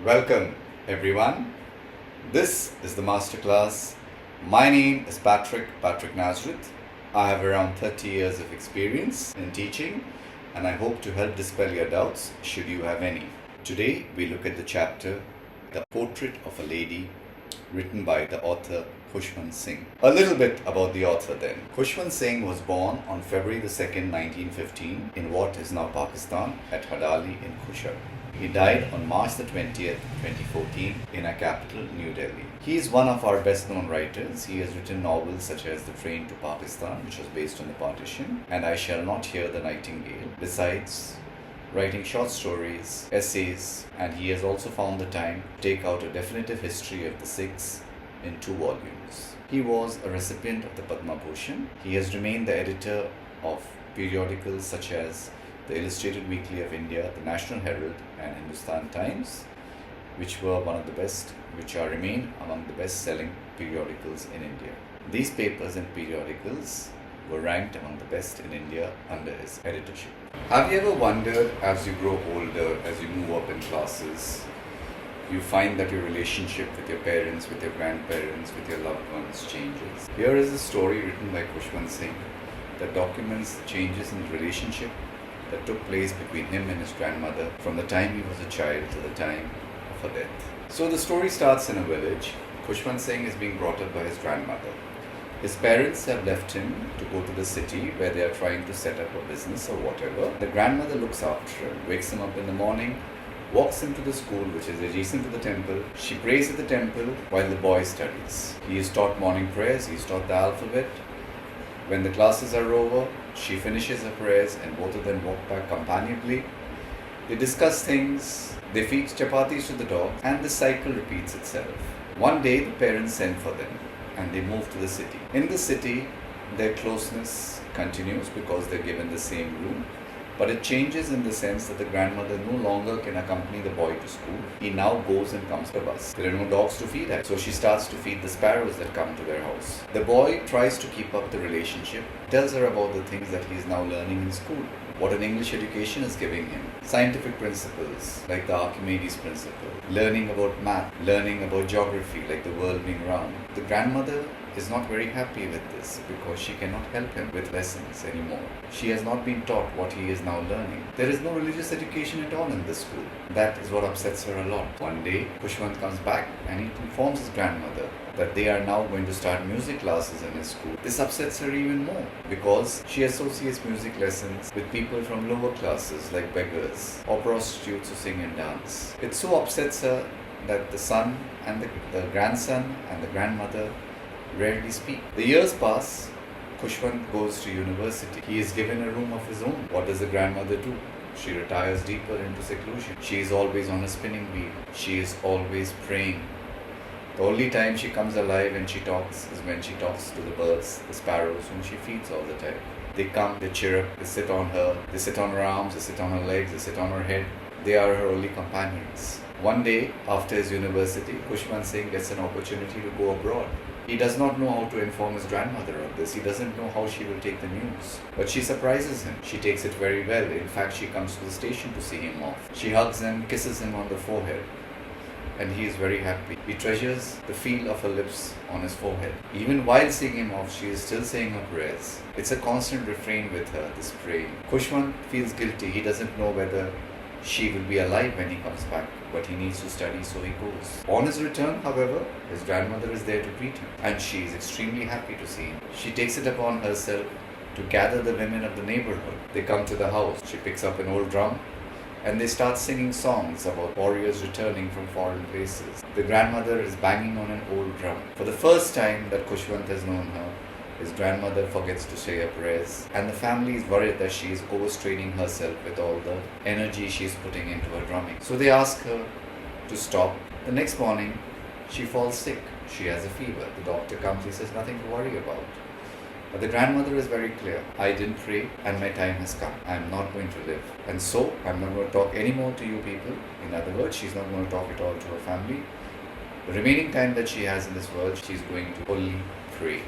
Welcome everyone. This is the MasterClass. My name is Patricknazareth. I have around 30 years of experience in teaching and I hope to help dispel your doubts should you have any. Today we look at the chapter The Portrait of a Lady, written by the author Khushwant Singh. A little bit about the author then. Khushwant Singh was born on February the 2nd, 1915 in what is now Pakistan at Hadali in Khushar. He died on March the 20th, 2014 in our capital, New Delhi. He is one of our best known writers. He has written novels such as The Train to Pakistan, which was based on the partition, and I Shall Not Hear the Nightingale. Besides writing short stories, essays, and he has also found the time to take out a definitive history of the Sikhs in 2 volumes. He was a recipient of the Padma Bhushan. He has remained the editor of periodicals such as the Illustrated Weekly of India, the National Herald, and Hindustan Times, which remain among the best-selling periodicals in India. These papers and periodicals were ranked among the best in India under his editorship. Have you ever wondered, as you grow older, as you move up in classes, you find that your relationship with your parents, with your grandparents, with your loved ones changes? Here is a story written by Khushwant Singh that documents changes in the relationship that took place between him and his grandmother from the time he was a child to the time of her death. So the story starts in a village. Khushwant Singh is being brought up by his grandmother. His parents have left him to go to the city where they are trying to set up a business or whatever. The grandmother looks after him, wakes him up in the morning, walks him to the school which is adjacent to the temple. She prays at the temple while the boy studies. He is taught morning prayers, he is taught the alphabet. When the classes are over, she finishes her prayers and both of them walk back companionably. They discuss things, they feed chapatis to the dog, and the cycle repeats itself. One day the parents send for them and they move to the city. In the city, their closeness continues because they're given the same room. But it changes in the sense that the grandmother no longer can accompany the boy to school. He now goes and comes to bus. There are no dogs to feed at, so she starts to feed the sparrows that come to their house. The boy tries to keep up the relationship, tells her about the things that he is now learning in school, what an English education is giving him, scientific principles like the Archimedes principle, learning about math, learning about geography like the world being round. The grandmother is not very happy with this because she cannot help him with lessons anymore. She has not been taught what he is now learning. There is no religious education at all in this school. That is what upsets her a lot. One day, Khushwant comes back and he informs his grandmother that they are now going to start music classes in his school. This upsets her even more because she associates music lessons with people from lower classes like beggars or prostitutes who sing and dance. It so upsets her that the son and the grandson and the grandmother rarely speak. The years pass. Khushwant goes to university. He is given a room of his own. What does the grandmother do? She retires deeper into seclusion. She is always on a spinning wheel. She is always praying. The only time she comes alive and she talks is when she talks to the birds, the sparrows whom she feeds all the time. They come, they chirp, they sit on her, they sit on her arms, they sit on her legs, they sit on her head. They are her only companions. One day, after his university, Khushwant Singh gets an opportunity to go abroad. He does not know how to inform his grandmother of this. He doesn't know how she will take the news. But she surprises him. She takes it very well. In fact, she comes to the station to see him off. She hugs him, kisses him on the forehead. And he is very happy. He treasures the feel of her lips on his forehead. Even while seeing him off, she is still saying her prayers. It's a constant refrain with her, this praying. Khushwant feels guilty. He doesn't know whether she will be alive when he comes back, but he needs to study, so he goes. On his return, however, his grandmother is there to greet him, and she is extremely happy to see him. She takes it upon herself to gather the women of the neighborhood. They come to the house. She picks up an old drum, and they start singing songs about warriors returning from foreign places. The grandmother is banging on an old drum. For the first time that Khushwant has known her, his grandmother forgets to say her prayers, and the family is worried that she is overstraining herself with all the energy she is putting into her drumming. So they ask her to stop. The next morning, she falls sick. She has a fever. The doctor comes, he says nothing to worry about. But the grandmother is very clear. I didn't pray and my time has come. I am not going to live. And so, I'm not going to talk anymore to you people. In other words, she's not going to talk at all to her family. The remaining time that she has in this world, she's going to only pray.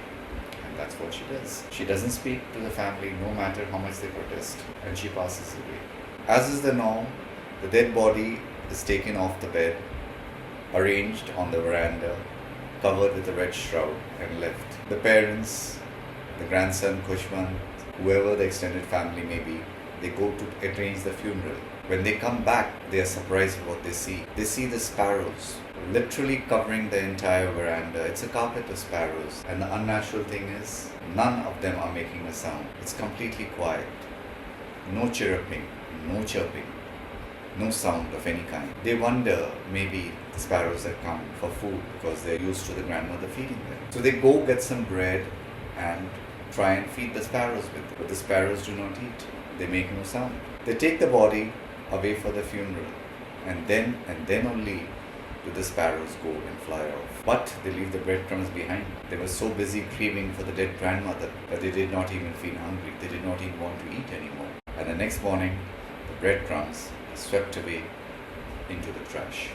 That's what she does. She doesn't speak to the family no matter how much they protest, and she passes away. As is the norm, the dead body is taken off the bed arranged on the veranda, covered with a red shroud, and left. The parents, the grandson Khushwant, whoever the extended family may be, they go to arrange the funeral. When they come back, they are surprised at what they see. They see the sparrows literally covering the entire veranda. It's a carpet of sparrows. And the unnatural thing is, none of them are making a sound. It's completely quiet. No chirruping, no chirping, no sound of any kind. They wonder maybe the sparrows have come for food because they're used to the grandmother feeding them. So they go get some bread and try and feed the sparrows with it. But the sparrows do not eat. They make no sound. They take the body away for the funeral, and then only do the sparrows go and fly off. But they leave the breadcrumbs behind. They were so busy grieving for the dead grandmother that they did not even feel hungry. They did not even want to eat anymore. And the next morning, the breadcrumbs are swept away into the trash.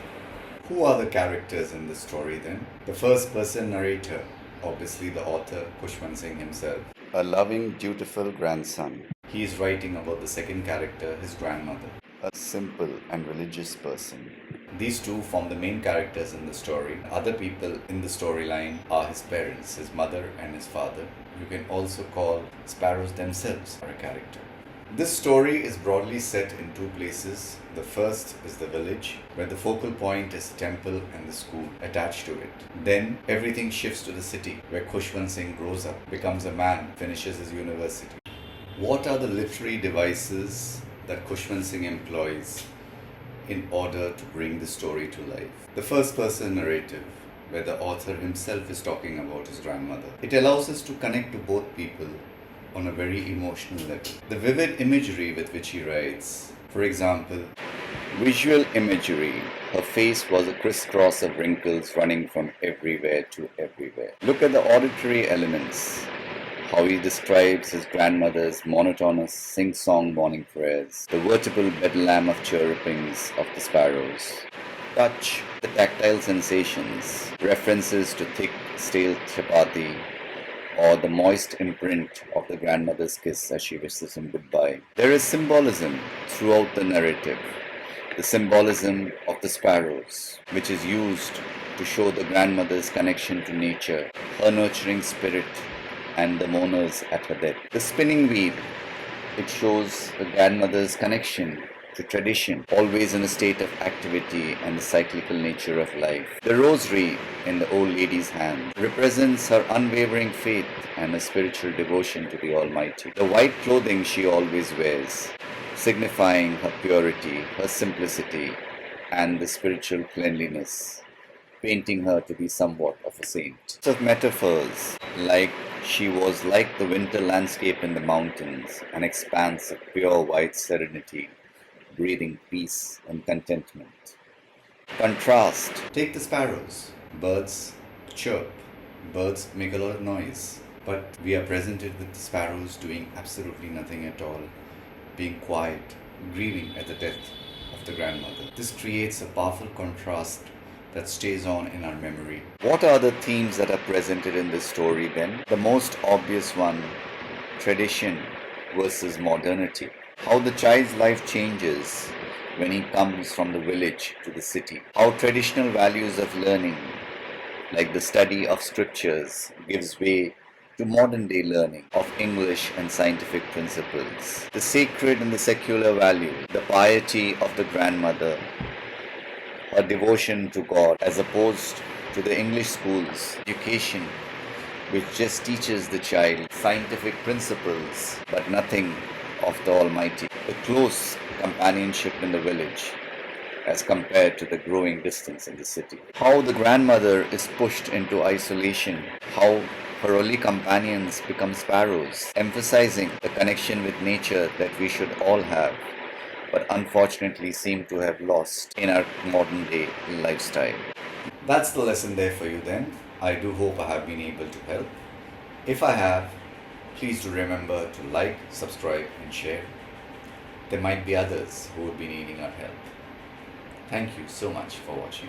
Who are the characters in this story then? The first person narrator, obviously the author Khushwant Singh himself. A loving, dutiful grandson. He is writing about the second character, his grandmother. A simple and religious person. These two form the main characters in the story. Other people in the storyline are his parents, his mother and his father. You can also call sparrows themselves a character. This story is broadly set in two places. The first is the village, where the focal point is the temple and the school attached to it. Then everything shifts to the city, where Khushwant Singh grows up, becomes a man, finishes his university. What are the literary devices that Khushwant Singh employs in order to bring the story to life? The first person narrative, where the author himself is talking about his grandmother. It allows us to connect to both people on a very emotional level. The vivid imagery with which he writes, for example, visual imagery. Her face was a crisscross of wrinkles running from everywhere to everywhere. Look at the auditory elements. How he describes his grandmother's monotonous sing-song morning prayers, the vertebral bedlam of chirrupings of the sparrows. Touch, the tactile sensations, references to thick, stale chapati, or the moist imprint of the grandmother's kiss as she wishes him goodbye. There is symbolism throughout the narrative. The symbolism of the sparrows, which is used to show the grandmother's connection to nature, her nurturing spirit, and the mourners at her death. The spinning wheel, it shows the grandmother's connection to tradition, always in a state of activity and the cyclical nature of life. The rosary in the old lady's hand represents her unwavering faith and a spiritual devotion to the Almighty. The white clothing she always wears, signifying her purity, her simplicity, and the spiritual cleanliness, painting her to be somewhat of a saint. Of metaphors, like she was like the winter landscape in the mountains, an expanse of pure white serenity, breathing peace and contentment. Contrast. Take the sparrows. Birds chirp. Birds make a lot of noise. But we are presented with the sparrows doing absolutely nothing at all, being quiet, grieving at the death of the grandmother. This creates a powerful contrast that stays on in our memory. What are the themes that are presented in this story then? The most obvious one, tradition versus modernity. How the child's life changes when he comes from the village to the city. How traditional values of learning, like the study of scriptures, gives way to modern day learning of English and scientific principles. The sacred and the secular value, the piety of the grandmother, her devotion to God, as opposed to the English schools education, which just teaches the child scientific principles but nothing of the Almighty. The close companionship in the village as compared to the growing distance in the city. How the grandmother is pushed into isolation. How her only companions become sparrows, emphasizing the connection with nature that we should all have, but unfortunately seem to have lost in our modern day lifestyle. That's the lesson there for you then. I do hope I have been able to help. If I have, please do remember to like, subscribe and share. There might be others who would be needing our help. Thank you so much for watching.